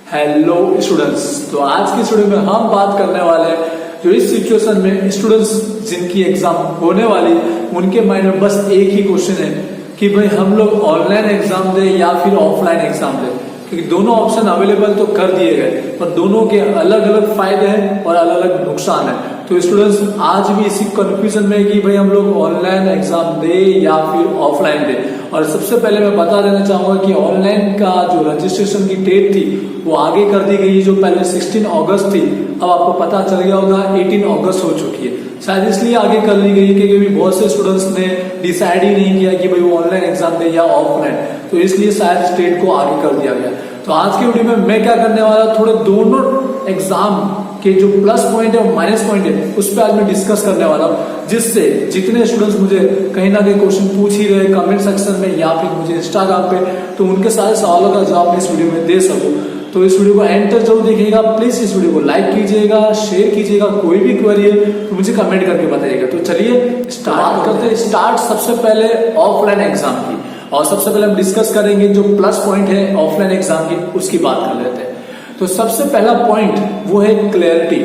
Hello students, तो आज की स्टूडियो में हम बात करने वाले हैं जो इस सिचुएशन में स्टूडेंट्स जिनकी एग्जाम होने वाली उनके माइंड में बस एक ही क्वेश्चन है कि भाई हम लोग ऑनलाइन एग्जाम दें या फिर ऑफलाइन एग्जाम दें, क्योंकि दोनों ऑप्शन अवेलेबल तो कर दिए गए पर दोनों के अलग अलग फायदे हैं और अलग अलग नुकसान है। तो स्टूडेंट्स आज भी इसी कंफ्यूजन में है कि भाई हम लोग ऑनलाइन एग्जाम दे या फिर ऑफलाइन दे। और सबसे पहले मैं बता देना चाहूंगा कि ऑनलाइन का जो रजिस्ट्रेशन की डेट थी वो आगे कर दी गई। जो पहले 16 अगस्त थी अब आपको पता चल गया होगा 18 अगस्त हो चुकी है। शायद इसलिए आगे कर ली गई क्योंकि बहुत से स्टूडेंट्स ने डिसाइड ही नहीं किया कि भाई वो ऑनलाइन एग्जाम दे या ऑफलाइन, तो इसलिए शायद डेट को आगे कर दिया गया। तो आज की वीडियो में मैं क्या करने वाला, थोड़े दोनों एग्जाम के जो प्लस पॉइंट है और माइनस पॉइंट है उस पर आज मैं डिस्कस करने वाला हूँ, जिससे जितने स्टूडेंट्स मुझे कहीं ना कहीं क्वेश्चन पूछ ही रहे कमेंट सेक्शन में या फिर मुझे इंस्टाग्राम पे, तो उनके सारे सवालों का जवाब मैं इस वीडियो में दे सकूं। तो इस वीडियो को एंड तक जरूर देखिएगा। प्लीज इस वीडियो को लाइक कीजिएगा, शेयर कीजिएगा, कोई भी क्वेरी है तो मुझे कमेंट करके बताइएगा। तो चलिए स्टार्ट करते हैं। स्टार्ट सबसे पहले ऑफलाइन एग्जाम की, और सबसे पहले हम डिस्कस करेंगे जो प्लस पॉइंट है ऑफलाइन एग्जाम की, उसकी बात कर लेते हैं। तो सबसे पहला पॉइंट वो है क्लैरिटी।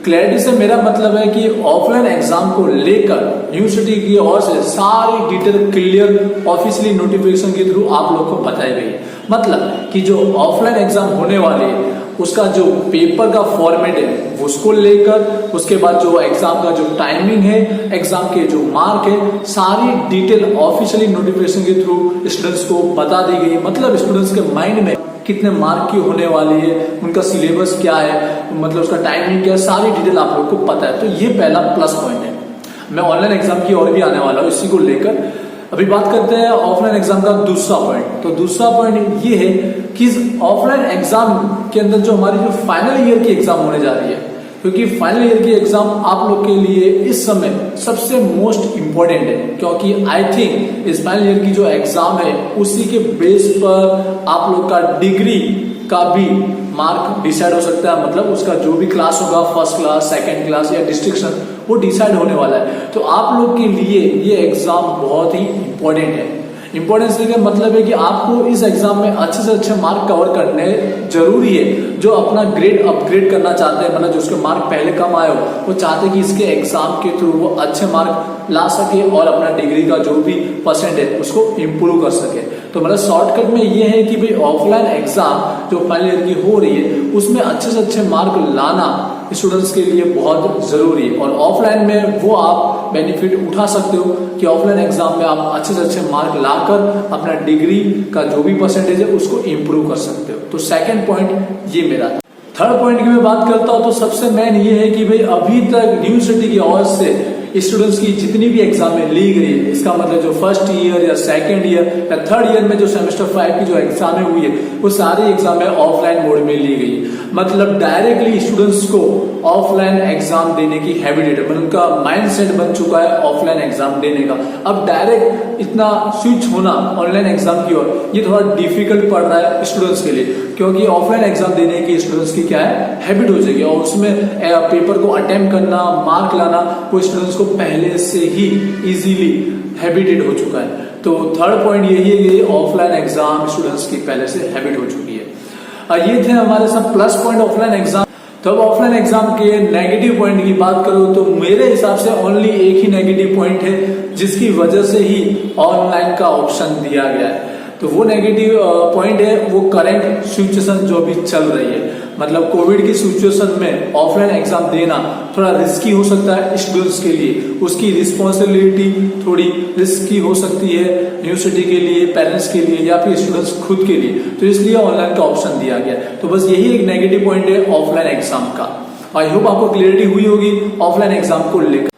क्लैरिटी से मेरा मतलब है कि ऑफलाइन एग्जाम को लेकर यूनिवर्सिटी की ओर से सारी डिटेल क्लियर ऑफिशियली नोटिफिकेशन के थ्रू आप लोग को बताई गई है। मतलब कि जो ऑफलाइन एग्जाम होने वाले है उसका जो पेपर का फॉर्मेट है उसको लेकर, उसके बाद जो एग्जाम का जो टाइमिंग है, एग्जाम के जो मार्क है, सारी डिटेल ऑफिशियली नोटिफिकेशन के थ्रू स्टूडेंट्स को बता दी गई। मतलब स्टूडेंट्स के माइंड में कितने मार्क की होने वाली है, उनका सिलेबस क्या है, मतलब उसका टाइमिंग क्या है, सारी डिटेल आप लोग को पता है। तो ये पहला प्लस पॉइंट है। मैं ऑनलाइन एग्जाम की ओर भी आने वाला हूँ इसी को लेकर। अभी बात करते हैं ऑफलाइन एग्जाम का दूसरा पॉइंट। तो दूसरा पॉइंट ये है कि ऑफलाइन एग्जाम के अंदर जो हमारी जो फाइनल ईयर की एग्जाम होने जा रही है, क्योंकि फाइनल ईयर की एग्जाम आप लोग के लिए इस समय सबसे मोस्ट इंपॉर्टेंट है, क्योंकि आई थिंक इस फाइनल ईयर की जो एग्जाम है उसी के बेस पर आप लोग का डिग्री का भी मार्क डिसाइड हो सकता है। मतलब उसका जो भी क्लास होगा, फर्स्ट क्लास, सेकंड क्लास या डिस्ट्रिक्शन, वो डिसाइड होने वाला है। तो आप लोग के लिए ये एग्जाम बहुत ही इंपॉर्टेंट है। इंपॉर्टेंस का मतलब है कि आपको इस एग्जाम में अच्छे से अच्छे मार्क कवर करने जरूरी है। जो अपना ग्रेड अपग्रेड करना चाहते हैं, मतलब जो उसके मार्क पहले कम आए हो, वो चाहते हैं कि इसके एग्जाम के थ्रू वो अच्छे मार्क ला सके और अपना डिग्री का जो भी परसेंट है उसको इम्प्रूव कर सके। तो मतलब शॉर्टकट में ये है कि भाई ऑफलाइन एग्जाम जो फाइनल ईयर की हो रही है उसमें अच्छे से अच्छे मार्क लाना स्टूडेंट्स के लिए बहुत जरूरी है। और ऑफलाइन में वो आप बेनिफिट उठा सकते हो कि ऑफलाइन एग्जाम में आप अच्छे से अच्छे मार्क लाकर अपना डिग्री का जो भी परसेंटेज है उसको इम्प्रूव कर सकते हो। तो सेकंड पॉइंट ये मेरा था। थर्ड पॉइंट की मैं बात करता हूं तो सबसे मेन ये है कि भाई अभी तक यूनिवर्सिटी की ओर से स्टूडेंट्स की जितनी भी एग्जामें ली गई है, इसका मतलब जो फर्स्ट ईयर या सेकंड ईयर या थर्ड ईयर में जो सेमेस्टर 5 की जो एग्जामें हुई है वो सारी एग्जामें ऑफलाइन मोड में ली गई। मतलब डायरेक्टली स्टूडेंट्स को ऑफलाइन एग्जाम देने की हैबिट है, मतलब उनका माइंडसेट बन चुका है ऑफलाइन एग्जाम देने का। अब डायरेक्ट इतना स्विच होना ऑनलाइन एग्जाम की ओर ये थोड़ा डिफिकल्ट पड़ रहा है स्टूडेंट्स के लिए, क्योंकि ऑफलाइन एग्जाम देने की स्टूडेंट्स की क्या है हैबिट हो जाएगी और उसमें पेपर को अटेम्प्ट करना, मार्क लाना वो स्टूडेंट्स को पहले से ही इजीली हैबिटेड हो चुका है। तो थर्ड पॉइंट यही है कि ऑफलाइन एग्जाम स्टूडेंट्स की पहले से हैबिट हो चुकी है। ये थे हमारे सब प्लस पॉइंट ऑफलाइन एग्जाम। तो अब ऑफलाइन एग्जाम के नेगेटिव पॉइंट की बात करूं तो मेरे हिसाब से ओनली एक ही नेगेटिव पॉइंट है जिसकी वजह से ही ऑनलाइन का ऑप्शन दिया गया है। तो वो नेगेटिव पॉइंट है वो करंट सिचुएशन जो भी चल रही है। मतलब कोविड की सिचुएशन में ऑफलाइन एग्जाम देना थोड़ा रिस्की हो सकता है स्टूडेंट्स के लिए, उसकी रिस्पॉन्सिबिलिटी थोड़ी रिस्की हो सकती है यूनिवर्सिटी के लिए, पेरेंट्स के लिए या फिर स्टूडेंट्स खुद के लिए। तो इसलिए ऑनलाइन का ऑप्शन दिया गया। तो बस यही एक नेगेटिव पॉइंट है ऑफलाइन एग्जाम का। आई होप आपको क्लियरिटी हुई होगी ऑफलाइन एग्जाम को लेकर।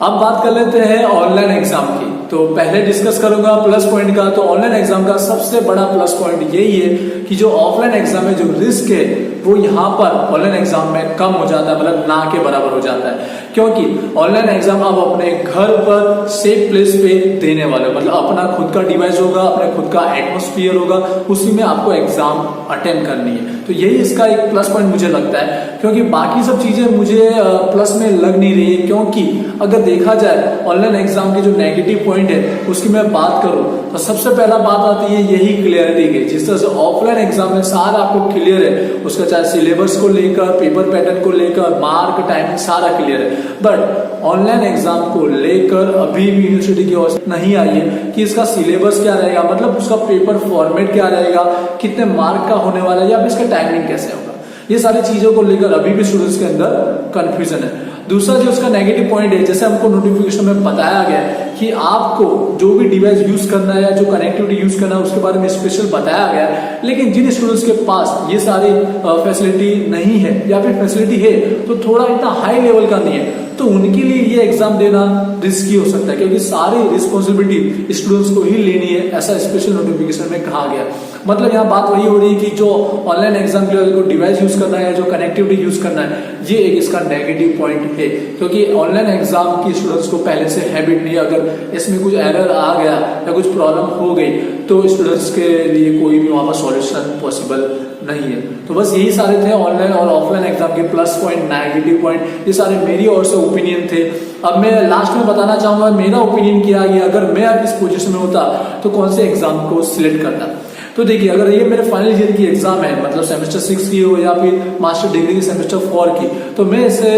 अब बात कर लेते हैं ऑनलाइन एग्जाम की। तो पहले डिस्कस करूंगा प्लस पॉइंट का। तो ऑनलाइन एग्जाम का सबसे बड़ा प्लस पॉइंट यही है कि जो ऑफलाइन एग्जाम में जो रिस्क है वो यहाँ पर ऑनलाइन एग्जाम में कम हो जाता है, मतलब ना के बराबर हो जाता है। क्योंकि ऑनलाइन एग्जाम आप अपने घर पर सेफ प्लेस पे देने वाले हो, मतलब अपना खुद का डिवाइस होगा, अपने खुद का एटमोस्फियर होगा, उसी में आपको एग्जाम अटेम्प्ट करनी है। तो यही इसका एक प्लस पॉइंट मुझे लगता है, क्योंकि बाकी सब चीजें मुझे प्लस में लग नहीं रही है। क्योंकि अगर देखा जाए ऑनलाइन एग्जाम के जो नेगेटिव पॉइंट है उसकी मैं बात करूं तो सबसे पहला बात आती है यही क्लियरिटी की। जिस तरह से ऑफलाइन एग्जाम में सारा आपको क्लियर है, उसका चाहे सिलेबस को लेकर, पेपर पैटर्न को लेकर, मार्क, टाइमिंग सारा क्लियर है, बट ऑनलाइन एग्जाम को लेकर अभी भी यूनिवर्सिटी की ओर से नहीं आई है कि इसका सिलेबस क्या रहेगा, मतलब उसका पेपर फॉर्मेट क्या रहेगा, कितने मार्क का होने वाला है, या फिर इसका टाइमिंग कैसे होगा। ये सारी चीजों को लेकर अभी भी स्टूडेंट्स के अंदर कंफ्यूजन है। दूसरा जो उसका नेगेटिव पॉइंट है, जैसे हमको नोटिफिकेशन में बताया गया है कि आपको जो भी डिवाइस यूज करना है या जो कनेक्टिविटी यूज करना है उसके बारे में स्पेशल बताया गया है, लेकिन जिन स्टूडेंट्स के पास ये सारी फैसिलिटी नहीं है या फिर फैसिलिटी है तो थोड़ा इतना हाई लेवल का नहीं है, तो उनके लिए ये एग्जाम देना रिस्की हो सकता है, क्योंकि सारी रिस्पॉन्सिबिलिटी स्टूडेंट्स को ही लेनी है, ऐसा स्पेशल नोटिफिकेशन में कहा गया। मतलब यहाँ बात वही हो रही है कि जो ऑनलाइन एग्जाम के लिए डिवाइस यूज करना है, जो कनेक्टिविटी यूज करना है, ये एक इसका नेगेटिव पॉइंट है, क्योंकि ऑनलाइन एग्जाम की स्टूडेंट्स को पहले से हैबिट नहीं। अगर इसमें कुछ एरर आ गया या कुछ प्रॉब्लम हो गई तो स्टूडेंट्स के लिए कोई भी वहां पर सॉल्यूशन पॉसिबल नहीं है। तो बस यही सारे थे ऑनलाइन और ऑफलाइन एग्जाम के प्लस पॉइंट, नेगेटिव पॉइंट, ये सारे मेरी ओर से ओपिनियन थे। अब मैं लास्ट में बताना चाहूंगा मेरा ओपिनियन क्या है, अगर मैं इस पोजीशन में होता तो कौन से एग्जाम को सिलेक्ट करता। तो देखिए, अगर ये मेरे फाइनल ईयर की एग्जाम है, मतलब सेमेस्टर 6 की हो या फिर मास्टर डिग्री की सेमेस्टर 4 की, तो मैं इसे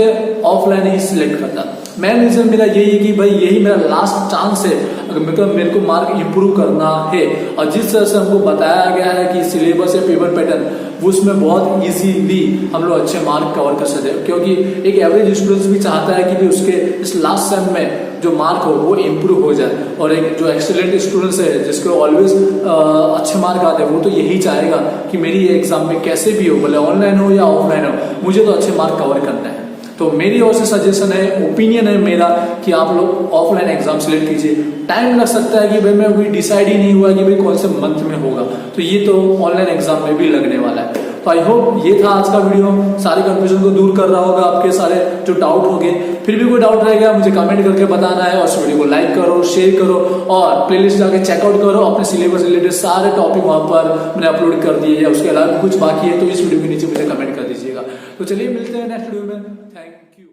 ऑफलाइन ही सिलेक्ट करता। मेन रीजन मेरा यही है कि भाई यही मेरा लास्ट चांस है, अगर मेरे को मार्क इंप्रूव करना है। और जिस तरह से हमको बताया गया है कि सिलेबस या पेपर पैटर्न, वो उसमें बहुत इजीली हम लोग अच्छे मार्क कवर कर सकते हैं, क्योंकि एक एवरेज स्टूडेंट्स भी चाहता है कि भी उसके इस लास्ट सेम में जो मार्क हो वो इम्प्रूव हो जाए, और एक जो एक्सीलेंट स्टूडेंट्स है जिसको ऑलवेज अच्छे मार्क आते हैं, वो तो यही चाहेगा कि मेरी ये एग्जाम में कैसे भी हो, भले ऑनलाइन हो या ऑफलाइन हो, मुझे तो अच्छे मार्क कवर करना है। तो मेरी ओर से सजेशन है, ओपिनियन है मेरा कि आप लोग ऑफलाइन एग्जाम सिलेक्ट कीजिए। टाइम लग सकता है कि भाई मैं अभी डिसाइड ही नहीं हुआ कि भाई कौन से मंथ में होगा, तो ये तो ऑनलाइन एग्जाम में भी लगने वाला है। तो आई होप ये था आज का वीडियो, सारे कंफ्यूजन को दूर कर रहा होगा, आपके सारे जो डाउट हो गए। फिर भी कोई डाउट रहेगा मुझे कमेंट करके बताना है, और इस वीडियो को लाइक करो, शेयर करो, और प्लेलिस्ट जाके चेकआउट करो। अपने सिलेबस रिलेटेड सारे टॉपिक वहां पर मैंने अपलोड कर दिए, या उसके अलावा कुछ बाकी है तो इस वीडियो के नीचे मुझे कमेंट कर दीजिएगा। तो चलिए मिलते हैं नेक्स्ट वीडियो में। Thank you.